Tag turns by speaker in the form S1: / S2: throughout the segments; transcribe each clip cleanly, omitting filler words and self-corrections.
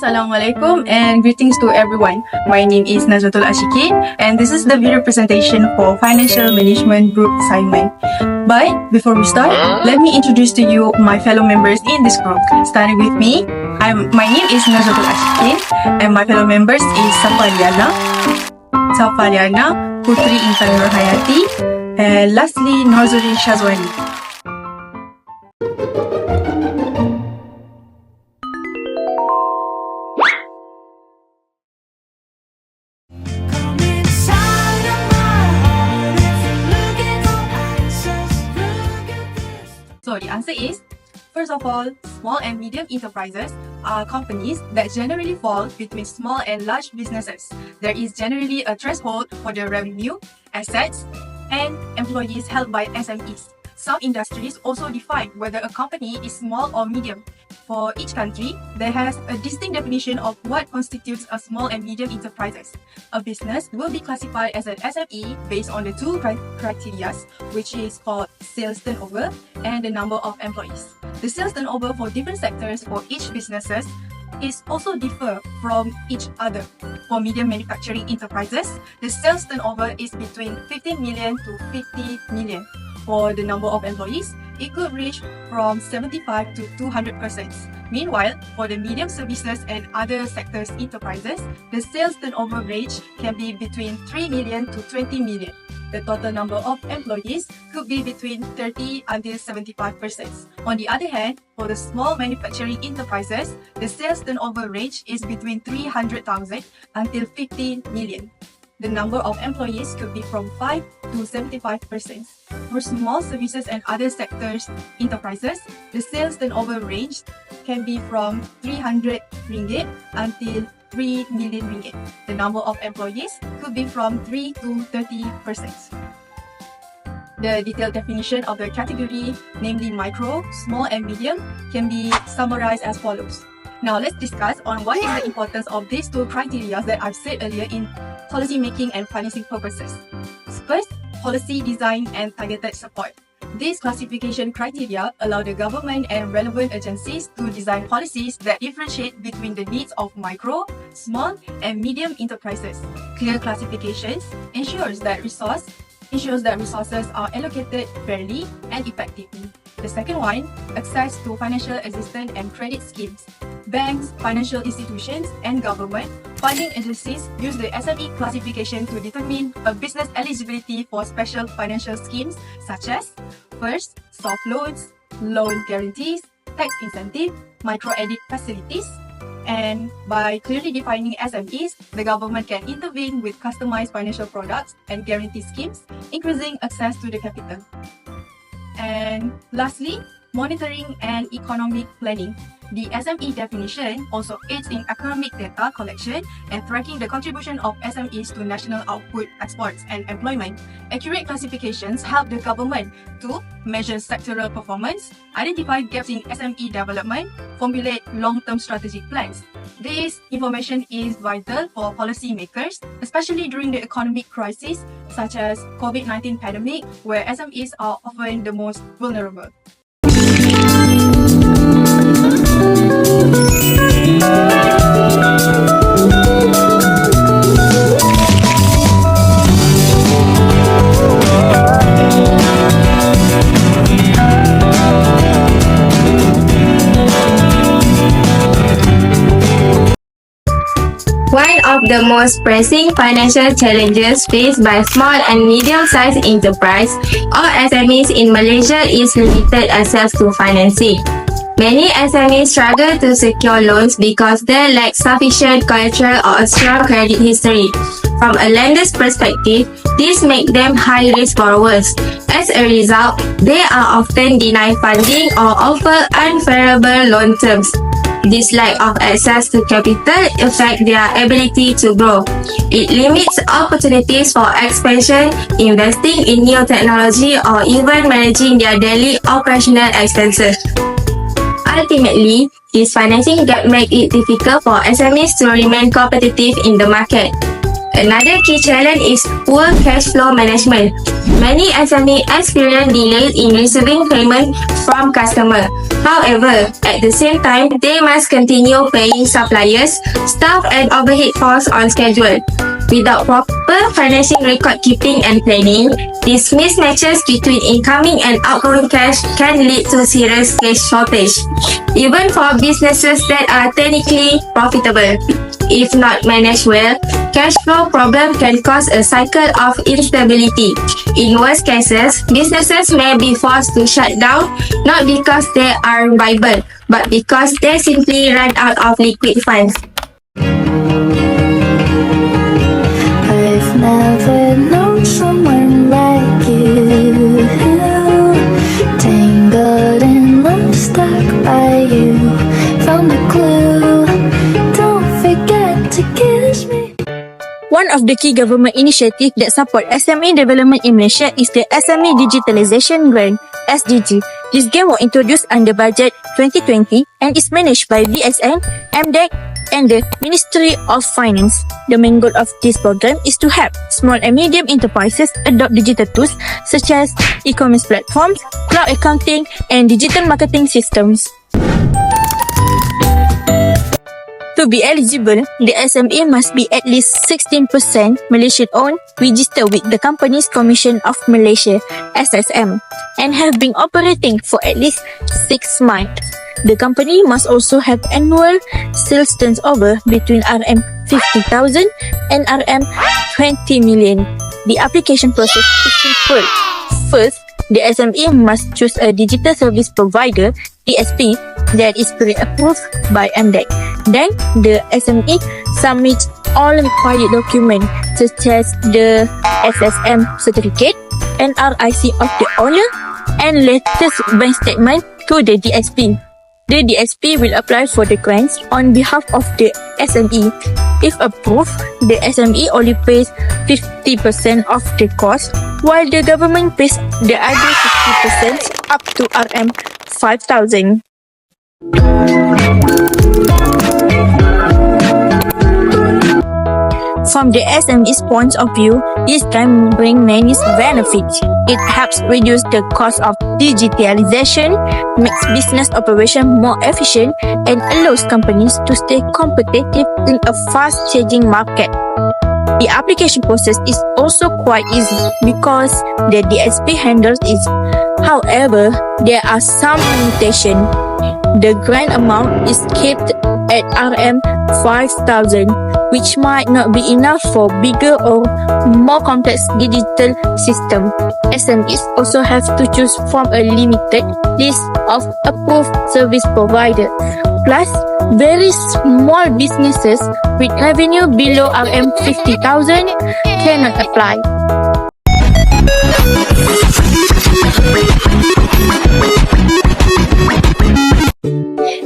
S1: Assalamualaikum and greetings to everyone. My name is Nazratul Ashikin and this is the video presentation for Financial Management Group assignment. But before we start, let me introduce to you my fellow members in this group. Starting with me, my name is Nazratul Ashikin and my fellow members is Safa Liana, Putri Intan Nurhayati, and lastly Norzuri Shazwani. So the answer is, first of all, small and medium enterprises are companies that generally fall between small and large businesses. There is generally a threshold for the revenue, assets, and employees held by SMEs. Some industries also define whether a company is small or medium. For each country, there has a distinct definition of what constitutes a small and medium enterprises. A business will be classified as an SME based on the two criteria, which is called sales turnover and the number of employees. The sales turnover for different sectors for each businesses is also differ from each other. For medium manufacturing enterprises, the sales turnover is between 15 million to 50 million. For the number of employees, it could reach from 75 to 200%. Meanwhile, for the medium services and other sectors enterprises, the sales turnover range can be between 3 million to 20 million. The total number of employees could be between 30 until 75%. On the other hand, for the small manufacturing enterprises, the sales turnover range is between 300,000 until 15 million. The number of employees could be from 5 to 75%. For small services and other sectors enterprises, the sales turnover range can be from 300 ringgit until 3 million ringgit. The number of employees could be from 3 to 30%. The detailed definition of the category, namely micro, small and medium, can be summarized as follows. Now let's discuss on what is the importance of these two criteria that I've said earlier in policy making and financing purposes. First, policy design and targeted support. These classification criteria allow the government and relevant agencies to design policies that differentiate between the needs of micro, small, and medium enterprises. Clear classifications ensures that resources are allocated fairly and effectively. The second one, access to financial assistance and credit schemes. Banks, financial institutions, and government funding agencies use the SME classification to determine a business eligibility for special financial schemes such as first, soft loans, loan guarantees, tax incentive, micro-credit facilities. And by clearly defining SMEs, the government can intervene with customized financial products and guarantee schemes, increasing access to the capital. And lastly, monitoring and economic planning. The SME definition also aids in economic data collection and tracking the contribution of SMEs to national output, exports, and employment. Accurate classifications help the government to measure sectoral performance, identify gaps in SME development, formulate long-term strategic plans. This information is vital for policymakers, especially during the economic crisis such as COVID-19 pandemic, where SMEs are often the most vulnerable.
S2: One of the most pressing financial challenges faced by small and medium-sized enterprise or SMEs in Malaysia is limited access to financing. Many SMEs struggle to secure loans because they lack sufficient collateral or a strong credit history. From a lender's perspective, this makes them high-risk borrowers. As a result, they are often denied funding or offer unfavorable loan terms. This lack of access to capital affects their ability to grow. It limits opportunities for expansion, investing in new technology, or even managing their daily operational expenses. Ultimately, this financing gap makes it difficult for SMEs to remain competitive in the market. Another key challenge is poor cash flow management. Many SME experience delays in receiving payment from customers. However, at the same time, they must continue paying suppliers, staff, and overhead costs on schedule. Without proper financing record keeping and planning, these mismatches between incoming and outgoing cash can lead to serious cash shortage, even for businesses that are technically profitable. If not managed well, cash flow problem can cause a cycle of instability. In worst cases, businesses may be forced to shut down not because they are viable, but because they simply run out of liquid funds.
S3: I've never known someone like you, tangled in love, stuck by you, found a clue, don't forget to kiss me.
S4: One of the key government initiatives that support SME development in Malaysia is the SME Digitalization Grant, SDG. This grant was introduced under Budget 2020 and is managed by BSN, MDEC, and the Ministry of Finance. The main goal of this program is to help small and medium enterprises adopt digital tools such as e-commerce platforms, cloud accounting, and digital marketing systems. To be eligible, the SME must be at least 16% Malaysian-owned, registered with the Companies Commission of Malaysia (SSM), and have been operating for at least 6 months. The company must also have annual sales turnover between RM50,000 and RM20 million. The application process is simple. First, the SME must choose a digital service provider (DSP) that is pre-approved by MDEC. Then, the SME submits all required documents such as the SSM certificate, NRIC of the owner, and latest bank statement to the DSP. The DSP will apply for the grants on behalf of the SME. If approved, the SME only pays 50% of the cost, while the government pays the other 50% up to RM5,000. From the SME's point of view, this can bring many benefits. It helps reduce the cost of digitalization, makes business operation more efficient, and allows companies to stay competitive in a fast-changing market. The application process is also quite easy because the DSP handles it. However, there are some limitations. The grant amount is kept at RM5,000, which might not be enough for bigger or more complex digital system. SMEs also have to choose from a limited list of approved service providers. Plus, very small businesses with revenue below RM50,000 cannot apply.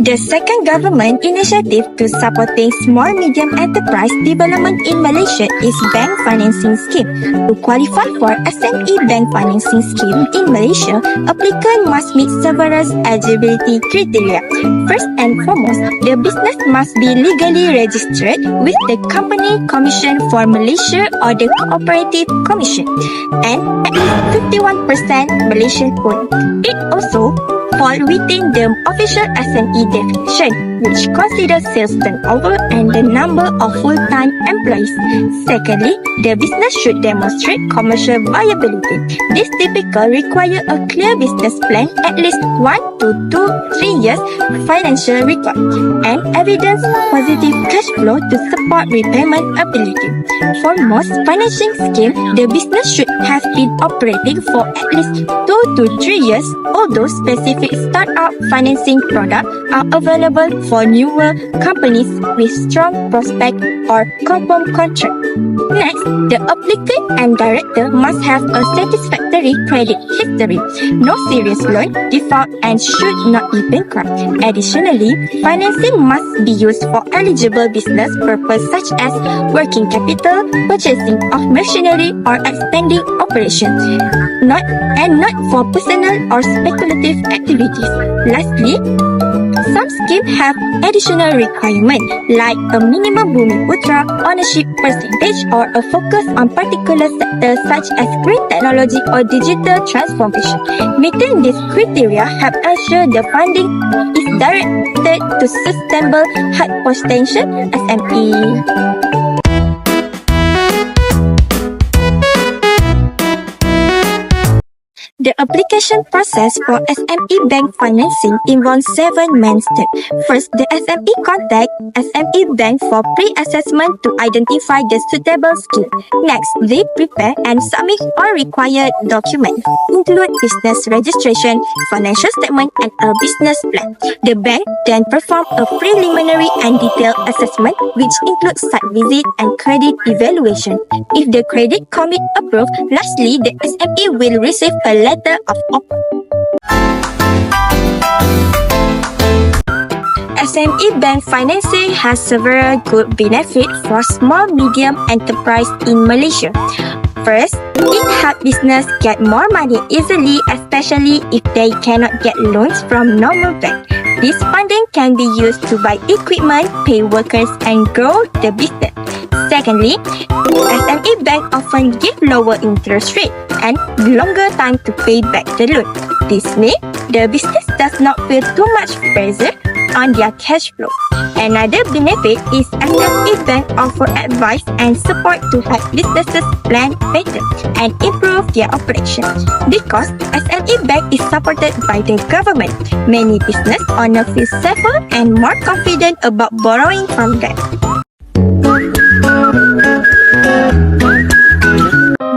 S4: The second government initiative to supporting small-medium enterprise development in Malaysia is Bank Financing Scheme. To qualify for SME Bank Financing Scheme in Malaysia, applicant must meet several eligibility criteria. First and foremost, the business must be legally registered with the Company Commission for Malaysia or the Cooperative Commission, and at least 51% Malaysian-owned. It also fall within the official SME definition, which considers sales turnover and the number of full-time employees. Secondly, the business should demonstrate commercial viability. This typically requires a clear business plan, at least 1 to 3 years financial record, and evidence positive cash flow to support repayment ability. For most financing schemes, the business should have been operating for at least 2 to 3 years, although specific startup financing products are available for newer companies with strong prospect or confirmed contract. Next, the applicant and director must have a satisfactory credit history, no serious loan default, and should not be bankrupt. Additionally, financing must be used for eligible business purposes such as working capital, purchasing of machinery, or expanding operations, not for personal or speculative activities. Lastly, Some schemes have additional requirements like a minimum Bumi-Putra ownership percentage or a focus on particular sectors such as green technology or digital transformation. Meeting these criteria help ensure the funding is directed to sustainable high potential SME. The application process for SME bank financing involves 7 main steps. First, the SME contact SME bank for pre-assessment to identify the suitable scheme. Next, they prepare and submit all required documents, include business registration, financial statement, and a business plan. The bank then performs a preliminary and detailed assessment, which includes site visit and credit evaluation. If the credit commit approved, lastly, the SME will receive a letter of offer. SME bank financing has several good benefits for small-medium enterprise in Malaysia. First, it helps business get more money easily, especially if they cannot get loans from normal banks. This funding can be used to buy equipment, pay workers, and grow the business. Secondly, SME bank often give lower interest rate and longer time to pay back the loan. This means the business does not feel too much pressure on their cash flow. Another benefit is SME bank offer advice and support to help businesses plan better and improve their operations. Because SME bank is supported by the government, many business owners feel safer and more confident about borrowing from them.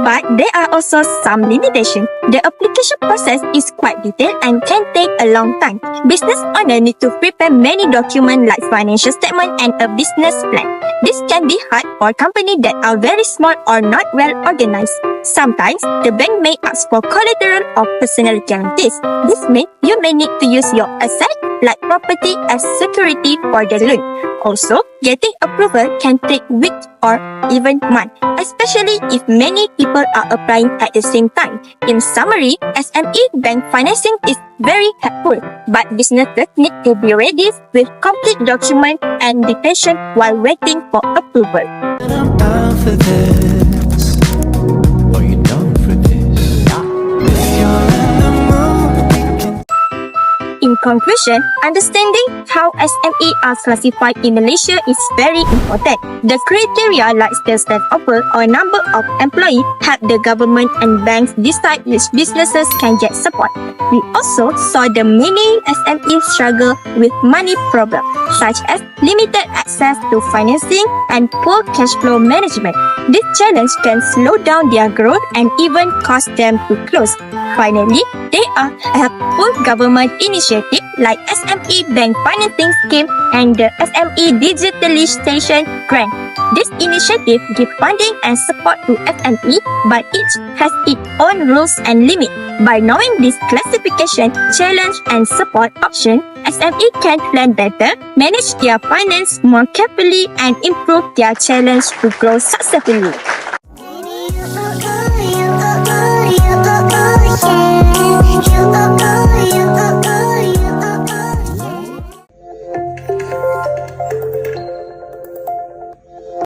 S4: But there are also some limitations. The application process is quite detailed and can take a long time. Business owners need to prepare many documents like financial statement and a business plan. This can be hard for companies that are very small or not well organized. Sometimes, the bank may ask for collateral or personal guarantees. This means you may need to use your asset like property as security for the loan. Also, getting approval can take weeks or even months, especially if many people are applying at the same time. In summary, SME bank financing is very helpful, but businesses need to be ready with complete documents and be patient while waiting for approval.
S3: I'm down for this. Are you down for this? If you're in the mood, we can.
S4: In conclusion, understanding how SME are classified in Malaysia is very important. The criteria like sales and offer or number of employees help the government and banks decide which businesses can get support. We also saw the many SMEs struggle with money problems, such as limited access to financing and poor cash flow management. This challenge can slow down their growth and even cause them to close. Finally, there are helpful government initiatives like SME Bank Financing Scheme and the SME Digitalization Grant. This initiative gives funding and support to SME, but each has its own rules and limits. By knowing this classification, challenge, and support options, SME can plan better, manage their finance more carefully, and improve their challenge to grow successfully.